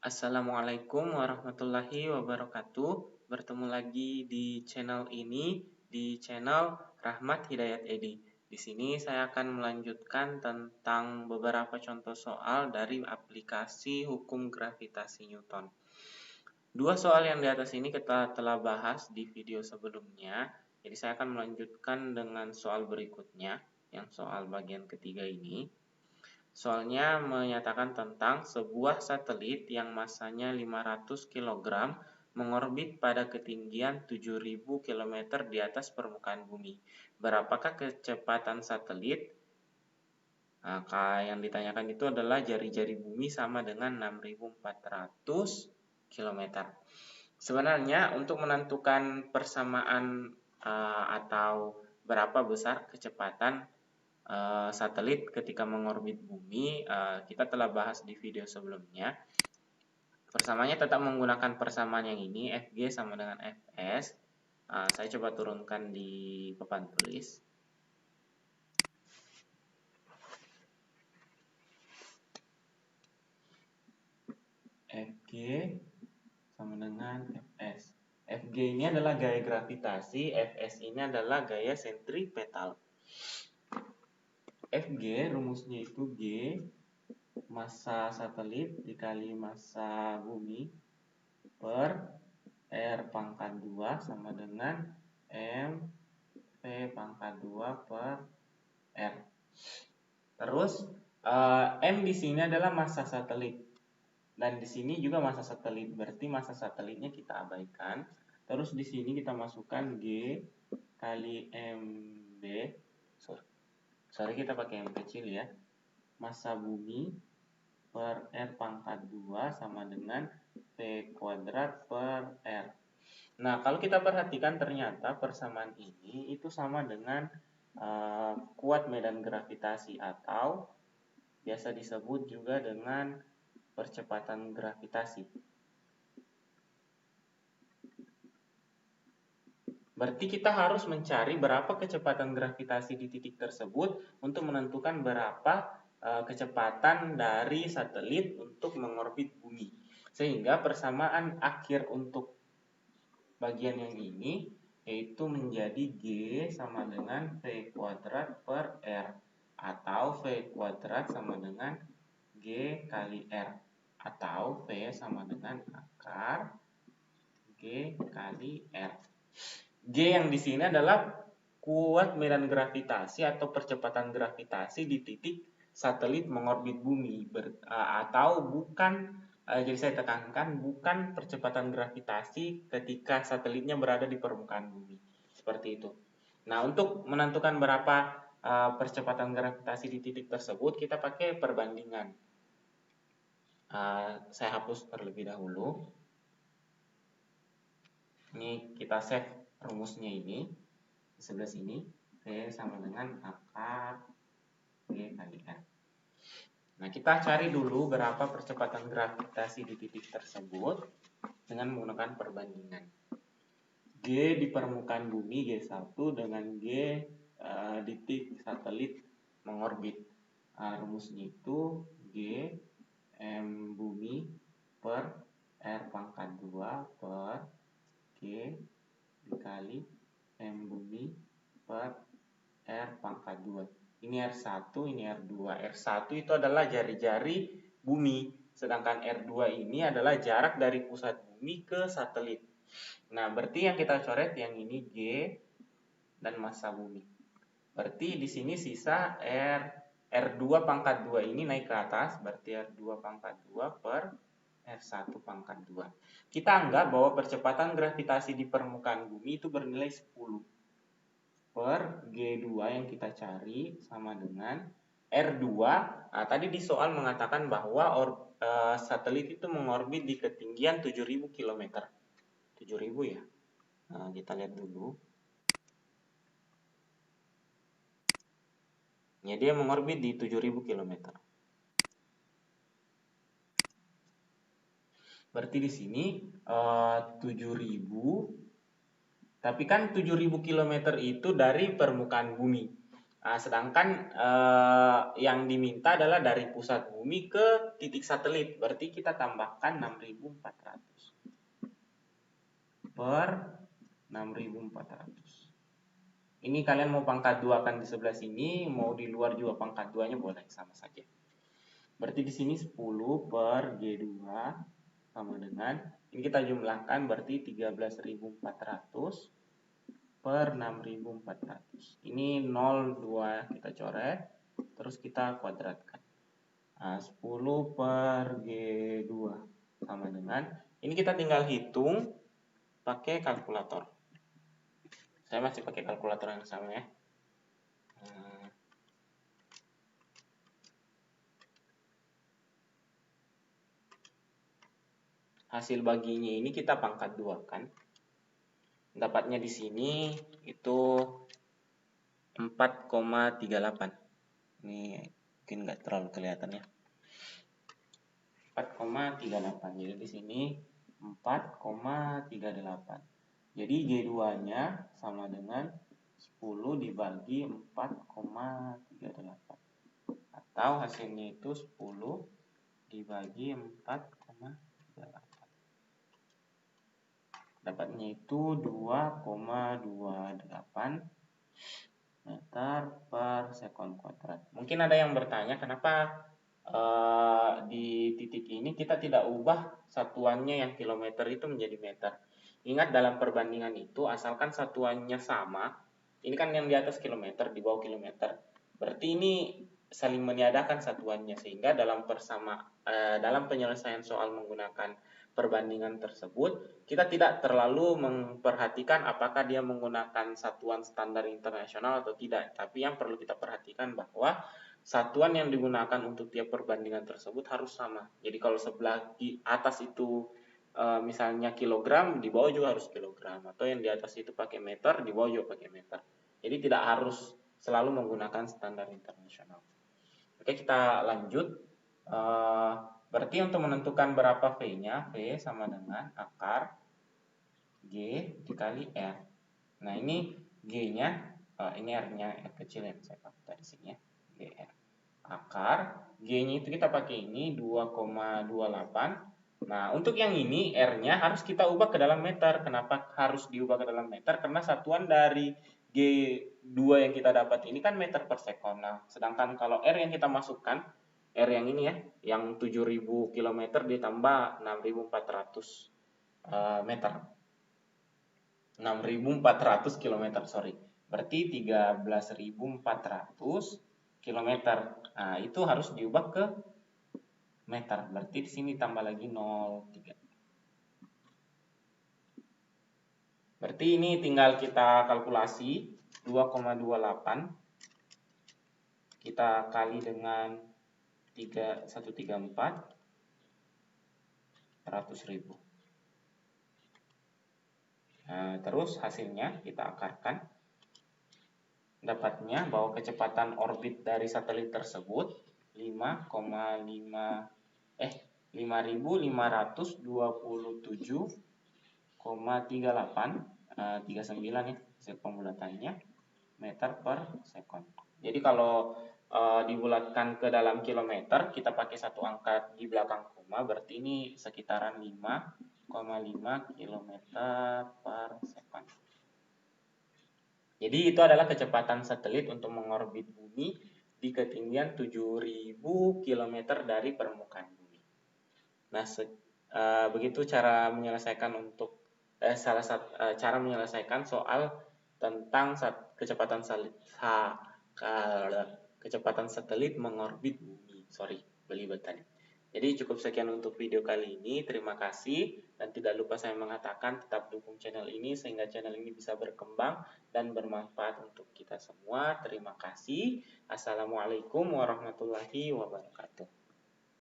Assalamualaikum warahmatullahi wabarakatuh. Bertemu lagi di channel ini, di channel Rahmat Hidayat Edi. Di sini saya akan melanjutkan tentang beberapa contoh soal dari aplikasi hukum gravitasi Newton. Dua soal yang di atas ini kita telah bahas di video sebelumnya. Jadi saya akan melanjutkan dengan soal berikutnya, yang soal bagian ketiga ini. Soalnya menyatakan tentang sebuah satelit yang masanya 500 kg mengorbit pada ketinggian 7.000 km di atas permukaan bumi. Berapakah kecepatan satelit? Nah, yang ditanyakan itu adalah jari-jari bumi sama dengan 6.400 km. Sebenarnya untuk menentukan persamaan atau berapa besar kecepatan satelit ketika mengorbit bumi, kita telah bahas di video sebelumnya. Persamaannya tetap menggunakan persamaan yang ini, Fg sama dengan Fs. Saya coba turunkan di papan tulis. Fg sama dengan Fs. Fg ini adalah gaya gravitasi, Fs ini adalah gaya sentripetal. Fg rumusnya itu G massa satelit dikali massa bumi per R pangkat 2 sama dengan M V pangkat 2 per R. Terus M di sini adalah massa satelit dan di sini juga massa satelit, berarti massa satelitnya kita abaikan. Terus di sini kita masukkan G kali MB, sorry kita pakai M kecil ya, massa bumi per R pangkat 2 sama dengan V kuadrat per R. Nah, kalau kita perhatikan ternyata persamaan ini itu sama dengan kuat medan gravitasi atau biasa disebut juga dengan percepatan gravitasi. Berarti kita harus mencari berapa kecepatan gravitasi di titik tersebut untuk menentukan berapa kecepatan dari satelit untuk mengorbit bumi. Sehingga persamaan akhir untuk bagian yang ini yaitu menjadi G sama dengan V kuadrat per R atau V kuadrat sama dengan G kali R atau V sama dengan akar G kali R. G yang di sini adalah kuat medan gravitasi atau percepatan gravitasi di titik satelit mengorbit bumi atau bukan, jadi saya tekankan bukan percepatan gravitasi ketika satelitnya berada di permukaan bumi, seperti itu. Nah, untuk menentukan berapa percepatan gravitasi di titik tersebut kita pakai perbandingan. Saya hapus terlebih dahulu. Ini kita save rumusnya ini di sebelah sini, V sama dengan akar G kali R. Nah, kita cari dulu berapa percepatan gravitasi di titik tersebut dengan menggunakan perbandingan. G di permukaan bumi G1 dengan G di titik satelit mengorbit. Rumusnya itu G M bumi per R pangkat 2 per G dikali M bumi per R pangkat 2. Ini R1, ini R2. R1 itu adalah jari-jari bumi, sedangkan R2 ini adalah jarak dari pusat bumi ke satelit. Nah, berarti yang kita coret yang ini G dan massa bumi. Berarti di sini sisa R2 pangkat 2 ini naik ke atas, berarti R2 pangkat 2 per R1 pangkat 2. Kita anggap bahwa percepatan gravitasi di permukaan bumi itu bernilai 10 per G2 yang kita cari sama dengan R2. Nah, tadi di soal mengatakan bahwa satelit itu mengorbit di ketinggian 7.000 km. 7.000 ya. Nah, kita lihat dulu. Ya, dia mengorbit di 7.000 km. Berarti di sini 7.000, tapi kan 7.000 km itu dari permukaan bumi. Sedangkan yang diminta adalah dari pusat bumi ke titik satelit. Berarti kita tambahkan 6.400 per 6.400. Ini kalian mau pangkat 2 kan di sebelah sini, mau di luar juga pangkat 2-nya boleh, sama saja. Berarti di sini 10 per G2 sama dengan, ini kita jumlahkan berarti 13.400 per 6.400. Ini 0,2 kita coret, terus kita kuadratkan. 10 per G2 sama dengan, ini kita tinggal hitung pakai kalkulator. Saya masih pakai kalkulator yang sama ya. Hasil baginya ini kita pangkat 2 kan. Dapatnya di sini itu 4,38. Ini mungkin nggak terlalu kelihatan ya. 4,38. Jadi di sini 4,38. Jadi G2-nya sama dengan 10 dibagi 4,38. Atau hasilnya itu 10 dibagi 4,38. Dapatnya itu 2,28 meter per sekon kuadrat. Mungkin ada yang bertanya kenapa di titik ini kita tidak ubah satuannya yang kilometer itu menjadi meter. Ingat dalam perbandingan itu asalkan satuannya sama, ini kan yang di atas kilometer, di bawah kilometer. Berarti ini saling meniadakan satuannya sehingga dalam penyelesaian soal menggunakan perbandingan tersebut kita tidak terlalu memperhatikan apakah dia menggunakan satuan standar internasional atau tidak. Tapi yang perlu kita perhatikan bahwa satuan yang digunakan untuk tiap perbandingan tersebut harus sama. Jadi kalau sebelah di atas itu misalnya kilogram, di bawah juga harus kilogram, atau yang di atas itu pakai meter, di bawah juga pakai meter. Jadi tidak harus selalu menggunakan standar internasional. Oke, kita lanjut. Berarti untuk menentukan berapa V-nya, V sama dengan akar G dikali R. Nah ini G-nya, ini R-nya, R kecil yang saya pakai di sini ya, GR. Akar G-nya itu kita pakai ini 2,28. Nah, untuk yang ini R-nya harus kita ubah ke dalam meter. Kenapa harus diubah ke dalam meter? Karena satuan dari G2 yang kita dapat ini kan meter per sekon. Nah, sedangkan kalau R yang kita masukkan, R yang ini ya, yang 7.000 km ditambah 6.400 meter. 6.400 km, sorry. Berarti 13.400 km. Nah, itu harus diubah ke meter. Berarti di sini tambah lagi 0,3. Berarti ini tinggal kita kalkulasi 2,28 kita kali dengan 134 100.000. Nah, terus hasilnya kita akarkan. Dapatnya bahwa kecepatan orbit dari satelit tersebut 5,527,38 ya hasil pembulatannya meter per sekon. Jadi kalau dibulatkan ke dalam kilometer, kita pakai satu angka di belakang koma, berarti ini sekitaran 5,5 km per sekon. Jadi itu adalah kecepatan satelit untuk mengorbit bumi di ketinggian 7.000 km dari permukaan bumi. Nah, begitu cara menyelesaikan cara menyelesaikan soal tentang kecepatan satelit mengorbit bumi. Belibet tadi. Jadi cukup sekian untuk video kali ini. Terima kasih dan tidak lupa saya mengatakan tetap dukung channel ini sehingga channel ini bisa berkembang dan bermanfaat untuk kita semua. Terima kasih. Assalamualaikum warahmatullahi wabarakatuh.